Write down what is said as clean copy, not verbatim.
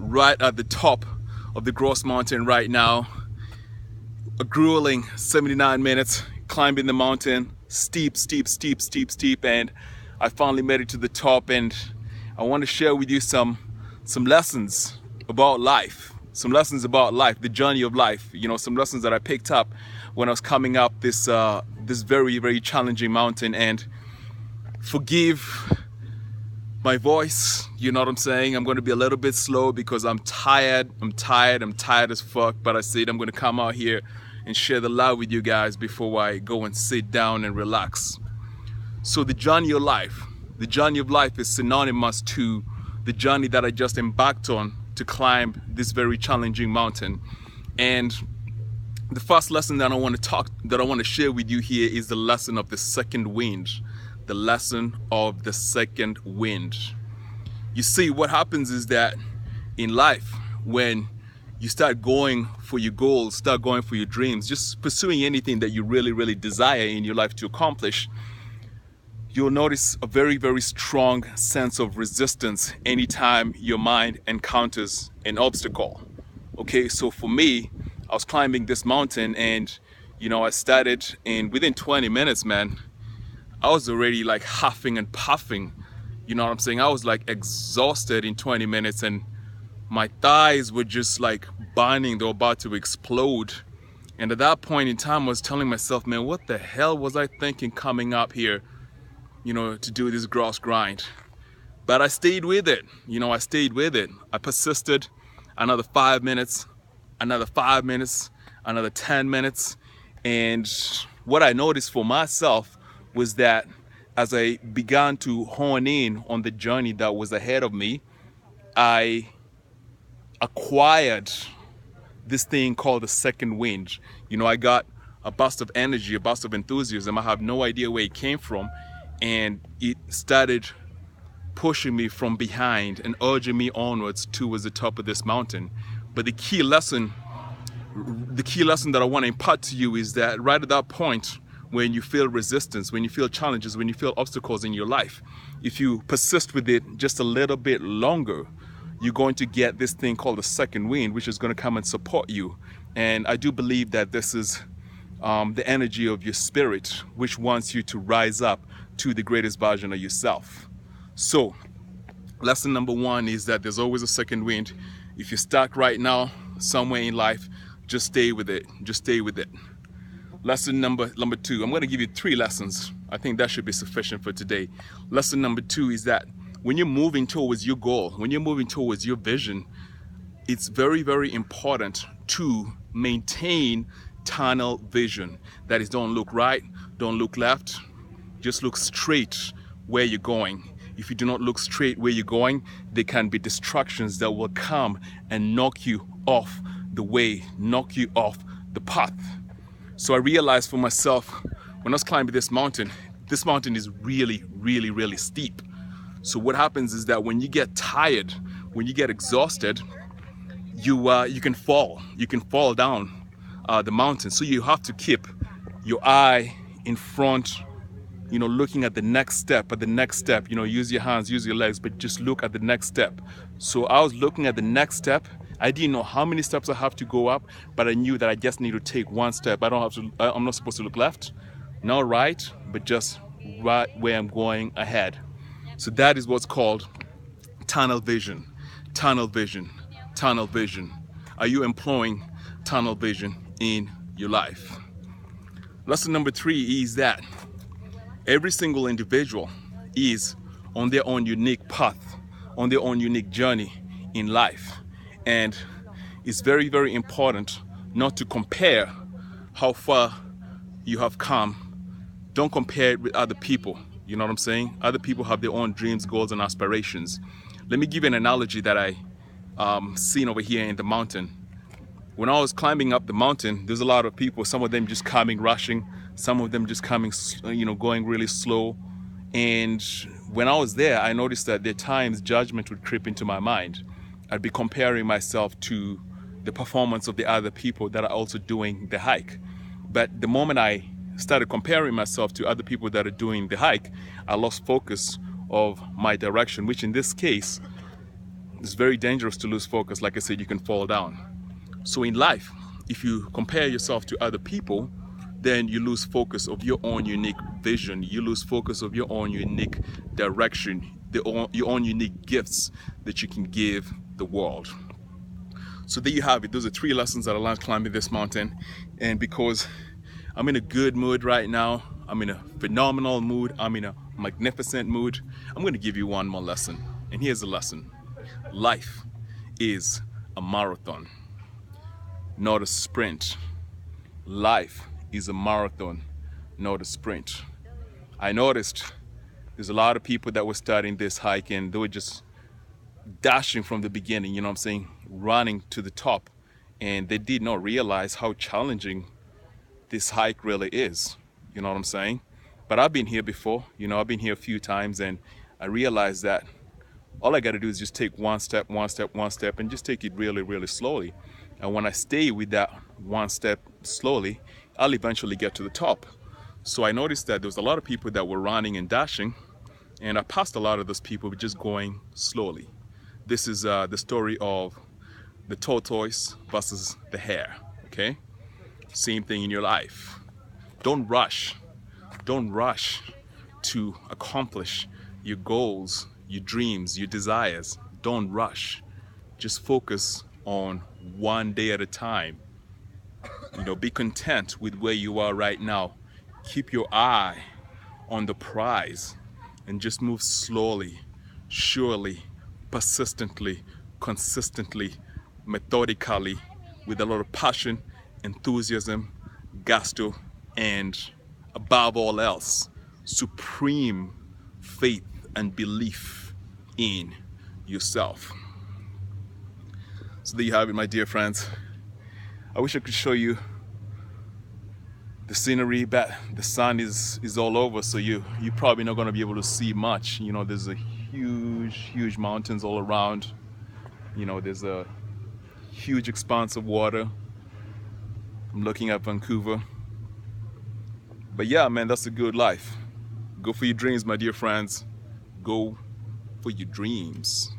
right at the top of the Gross Mountain right now. A grueling 79 minutes climbing the mountain, steep, and I finally made it to the top. And I want to share with you some lessons about life, the journey of life. You know, some lessons that I picked up when I was coming up this very challenging mountain. And forgive my voice, you know what I'm saying? I'm going to be a little bit slow because I'm tired as fuck. But I said I'm going to come out here and share the love with you guys before I go and sit down and relax. So the journey of life is synonymous to the journey that I just embarked on to climb this very challenging mountain. And the first lesson that I want to share with you here is the lesson of the second wind. The lesson of the second wind. You see, what happens is that in life, when you start going for your goals, start going for your dreams, just pursuing anything that you really desire in your life to accomplish, you'll notice a very strong sense of resistance anytime your mind encounters an obstacle. Okay, so for me, I was climbing this mountain, and you know, I started, and within 20 minutes, man, I was already like huffing and puffing. You know what I'm saying? I was like exhausted in 20 minutes, and my thighs were just like burning. They were about to explode. And at that point in time, I was telling myself, man, what the hell was I thinking coming up here, you know, to do this gross grind? But I stayed with it. You know, I stayed with it. I persisted. Another 5 minutes, another 5 minutes, another 10 minutes. And what I noticed for myself was that as I began to hone in on the journey that was ahead of me, I acquired this thing called the second wind. You know, I got a burst of energy, a burst of enthusiasm. I have no idea where it came from, and it started pushing me from behind and urging me onwards towards the top of this mountain. But the key lesson that I want to impart to you is that right at that point, when you feel resistance, when you feel challenges, when you feel obstacles in your life, if you persist with it just a little bit longer, you're going to get this thing called the second wind, which is going to come and support you. And I do believe that this is the energy of your spirit, which wants you to rise up to the greatest version of yourself. So lesson number one is that there's always a second wind. If you're stuck right now somewhere in life, just stay with it. Just stay with it. Lesson number two, I'm going to give you 3 lessons. I think that should be sufficient for today. Lesson number 2 is that when you're moving towards your goal, when you're moving towards your vision, it's very important to maintain tunnel vision. That is, don't look right, don't look left, just look straight where you're going. If you do not look straight where you're going, there can be distractions that will come and knock you off the way, knock you off the path. So I realized for myself when I was climbing this mountain is really steep. So what happens is that when you get tired, when you get exhausted, you can fall down the mountain. So you have to keep your eye in front, you know, looking at the next step, you know, use your hands, use your legs, but just look at the next step. So I was looking at the next step. I didn't know how many steps I have to go up, but I knew that I just need to take one step. I'm not supposed to look left, not right, but just right where I'm going ahead. So that is what's called tunnel vision. Tunnel vision. Tunnel vision. Are you employing tunnel vision in your life? Lesson number 3 is that every single individual is on their own unique path, on their own unique journey in life. And it's very important not to compare how far you have come. Don't compare it with other people. You know what I'm saying? Other people have their own dreams, goals, and aspirations. Let me give you an analogy that I seen over here in the mountain. When I was climbing up the mountain, there's a lot of people, some of them just coming rushing, some of them just coming, you know, going really slow. And when I was there, I noticed that there are times judgment would creep into my mind. I'd be comparing myself to the performance of the other people that are also doing the hike. But the moment I started comparing myself to other people that are doing the hike, I lost focus of my direction, which in this case It's very dangerous to lose focus. Like I said, you can fall down. So in life, if you compare yourself to other people, then you lose focus of your own unique vision. You lose focus of your own unique direction, your own unique gifts that you can give the world. So there you have it. Those are 3 lessons that I learned climbing this mountain. And because I'm in a good mood right now, I'm in a phenomenal mood, I'm in a magnificent mood, I'm going to give you one more lesson. And here's the lesson. Life is a marathon, not a sprint. Life is a marathon, not a sprint. I noticed there's a lot of people that were starting this hike and they were just dashing from the beginning, you know what I'm saying, running to the top, and they did not realize how challenging this hike really is, you know what I'm saying. But I've been here before, you know, I've been here a few times, and I realized that all I got to do is just take one step, and just take it really, really slowly. And when I stay with that one step slowly, I'll eventually get to the top. So I noticed that there was a lot of people that were running and dashing, and I passed a lot of those people just going slowly. This is the story of the tortoise versus the hare, okay? Same thing in your life. Don't rush. Don't rush to accomplish your goals, your dreams, your desires. Don't rush. Just focus on one day at a time. You know, be content with where you are right now. Keep your eye on the prize and just move slowly, surely, persistently, consistently, methodically, with a lot of passion, enthusiasm, gusto, and above all else, supreme faith and belief in yourself. So there you have it, my dear friends. I wish I could show you the scenery, but the sun is all over, so you're probably not going to be able to see much. You know, there's a huge mountains all around. You know, there's a huge expanse of water. I'm looking at Vancouver. But yeah, man, that's a good life. Go for your dreams, my dear friends. Go for your dreams.